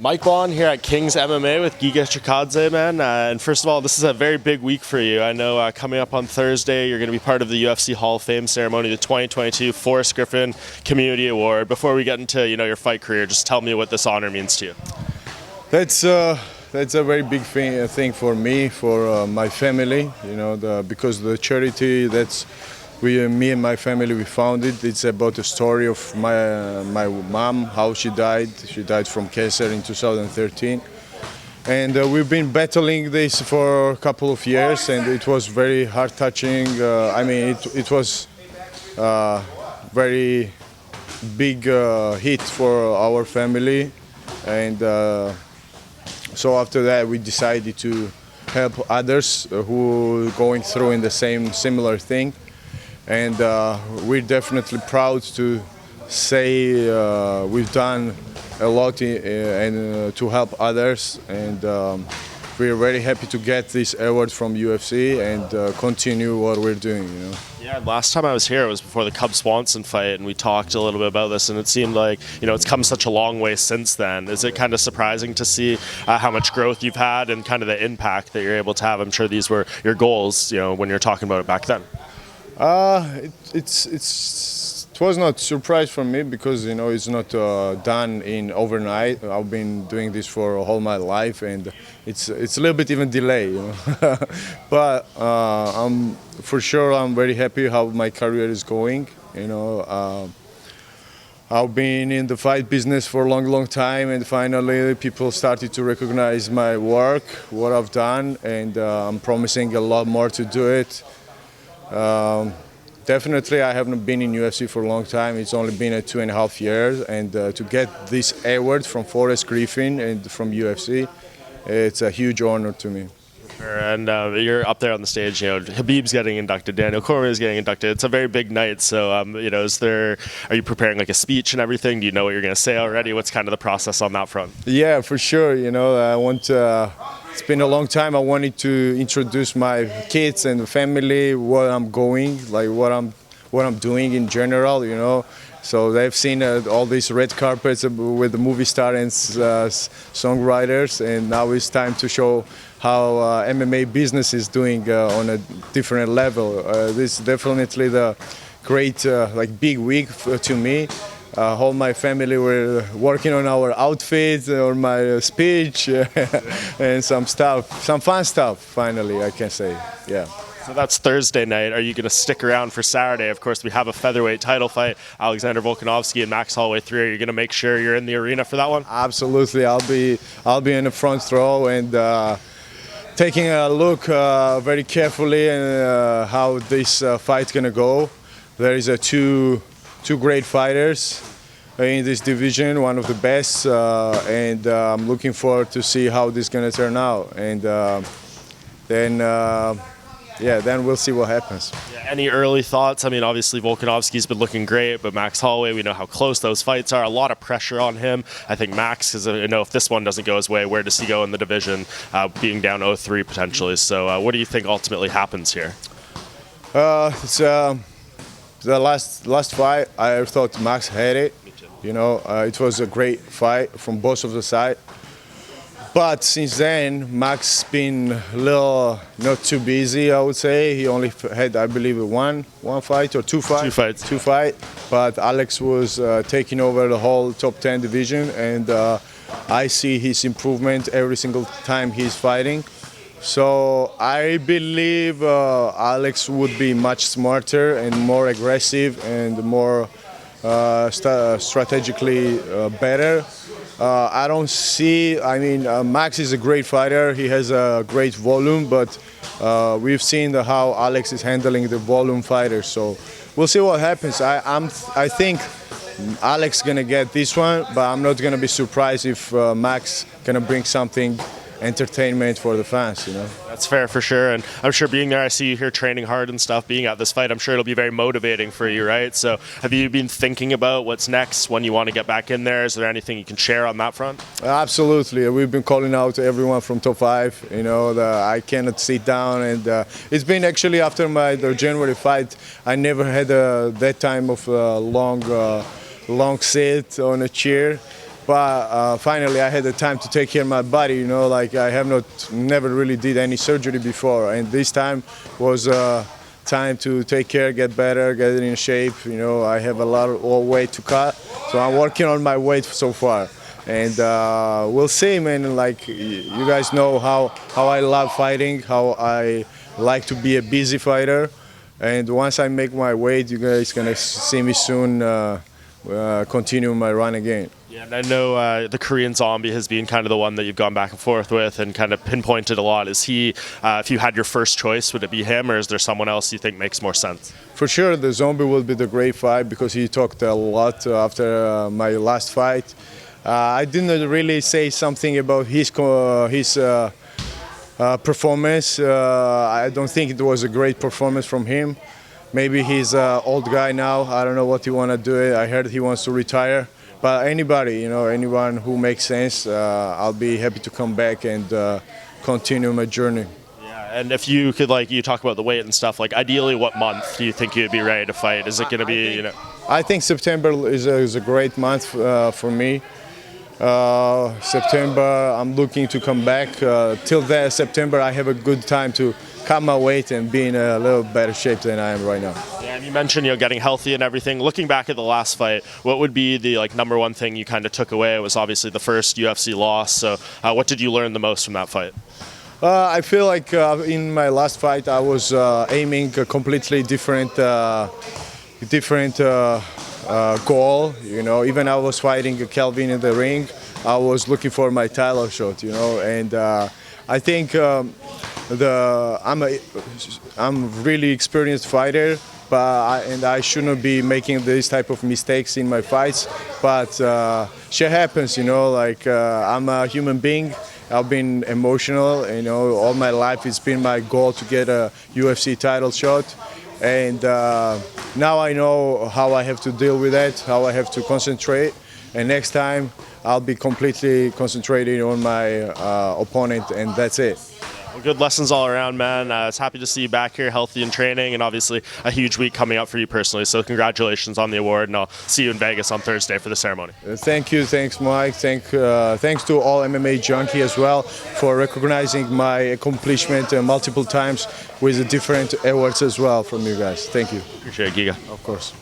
Mike Bond here at King's MMA with Giga Chikadze, man. And first of all, this is a very big week for you. I know coming up on Thursday, you're going to be part of the UFC Hall of Fame ceremony, the 2022 Forrest Griffin Community Award. Before we get into your fight career, just tell me what this honor means to you. That's a very big thing for me, for my family. Because the charity me and my family, we founded. It's about the story of my mom, how she died. She died from cancer in 2013. And we've been battling this for a couple of years, and it was very heart-touching. It was very big hit for our family. And so after that, we decided to help others who are going through in the similar thing. And we're definitely proud to say we've done a lot to help others, and we're very happy to get this award from UFC and continue what we're doing. Yeah, last time I was here, it was before the Cub Swanson fight, and we talked a little bit about this, and it seemed like it's come such a long way since then. Is it kind of surprising to see how much growth you've had and kind of the impact that you're able to have? I'm sure these were your goals, when you're talking about it back then. It was not a surprise for me because it's not done in overnight. I've been doing this for all my life, and it's a little bit even delayed. But I'm very happy how my career is going. I've been in the fight business for a long time, and finally people started to recognize my work, what I've done, and I'm promising a lot more to do it. Definitely, I haven't been in UFC for a long time. It's only been 2.5 years, and to get this award from Forrest Griffin and from UFC, it's a huge honor to me. And you're up there on the stage. Khabib's getting inducted, Daniel Cormier is getting inducted. It's a very big night. So, are you preparing like a speech and everything? Do you know what you're going to say already? What's kind of the process on that front? Yeah, for sure. I want. It's been a long time. I wanted to introduce my kids and the family, what I'm going, like what I'm doing in general. So they've seen all these red carpets with the movie stars and songwriters, and now it's time to show how MMA business is doing on a different level. This is definitely the great, big week to me. All my family were working on our outfits, on my speech, and some fun stuff. Finally, I can say, yeah. So that's Thursday night. Are you going to stick around for Saturday? Of course, we have a featherweight title fight, Alexander Volkanovski and Max Holloway 3. Are you going to make sure you're in the arena for that one? Absolutely. I'll be in the front row and taking a look very carefully and how this fight's going to go. There is two great fighters in this division, one of the best, and I'm looking forward to see how this is going to turn out. And then we'll see what happens. Yeah, any early thoughts? I mean, obviously Volkanovski's been looking great, but Max Holloway, we know how close those fights are. A lot of pressure on him. I think Max, because if this one doesn't go his way, where does he go in the division, being down 0-3 potentially? So what do you think ultimately happens here? It's the last fight. I thought Max had it. It was a great fight from both of the sides. But since then, Max been a little not too busy, I would say. He only had, I believe, one fight or two fights. Two fights. But Alex was taking over the whole top 10 division, and I see his improvement every single time he's fighting. So I believe Alex would be much smarter and more aggressive and more strategically better. I don't see, Max is a great fighter. He has a great volume, but we've seen how Alex is handling the volume fighters. So we'll see what happens. I think Alex is going to get this one, but I'm not going to be surprised if Max going to bring something entertainment for the fans. That's fair for sure, and I'm sure being there, I see you here training hard and stuff, being at this fight, I'm sure it'll be very motivating for you, right? So have you been thinking about what's next, when you want to get back in there? Is there anything you can share on that front? Absolutely. We've been calling out everyone from top 5. I cannot sit down, and it's been actually after the January fight, I never had that time of long sit on a chair. but finally I had the time to take care of my body. You know, like I have never really did any surgery before, and this time was time to take care, get better, get in shape. You know, I have a lot of weight to cut, so I'm working on my weight so far. And we'll see, man. Like you guys know how I love fighting, how I like to be a busy fighter. And once I make my weight, you guys gonna see me soon continue my run again. Yeah, and I know the Korean Zombie has been kind of the one that you've gone back and forth with and kind of pinpointed a lot. Is he, if you had your first choice, would it be him, or is there someone else you think makes more sense? For sure, the Zombie will be the great fight because he talked a lot after my last fight. I didn't really say something about his performance. I don't think it was a great performance from him. Maybe he's an old guy now. I don't know what he want to do. I heard he wants to retire. But anybody, you know, anyone who makes sense, I'll be happy to come back and continue my journey. Yeah, and if you could, like, you talk about the weight and stuff, like, ideally, what month do you think you'd be ready to fight? Is it going to be, you know? I think September is a great month for me. September, I'm looking to come back. Till that September, I have a good time to cut my weight and be in a little better shape than I am right now. Yeah, and you mentioned, you know, getting healthy and everything. Looking back at the last fight, what would be the number one thing you kind of took away? It was obviously the first UFC loss. So, what did you learn the most from that fight? I feel like in my last fight, I was aiming a completely different goal. You know, even I was fighting Kelvin in the ring, I was looking for my title shot. You know, and I think I'm a really experienced fighter, but I shouldn't be making these type of mistakes in my fights. But shit happens, you know. Like I'm a human being. I've been emotional, you know. All my life it's been my goal to get a UFC title shot, and now I know how I have to deal with that, how I have to concentrate, and next time I'll be completely concentrated on my opponent, and that's it. Well, good lessons all around, man. It's happy to see you back here, healthy and training, and obviously a huge week coming up for you personally. So congratulations on the award, and I'll see you in Vegas on Thursday for the ceremony. Thank you, thanks, Mike. Thanks to all MMA Junkie as well for recognizing my accomplishment multiple times with the different awards as well from you guys. Thank you. Appreciate it, Giga. Of course.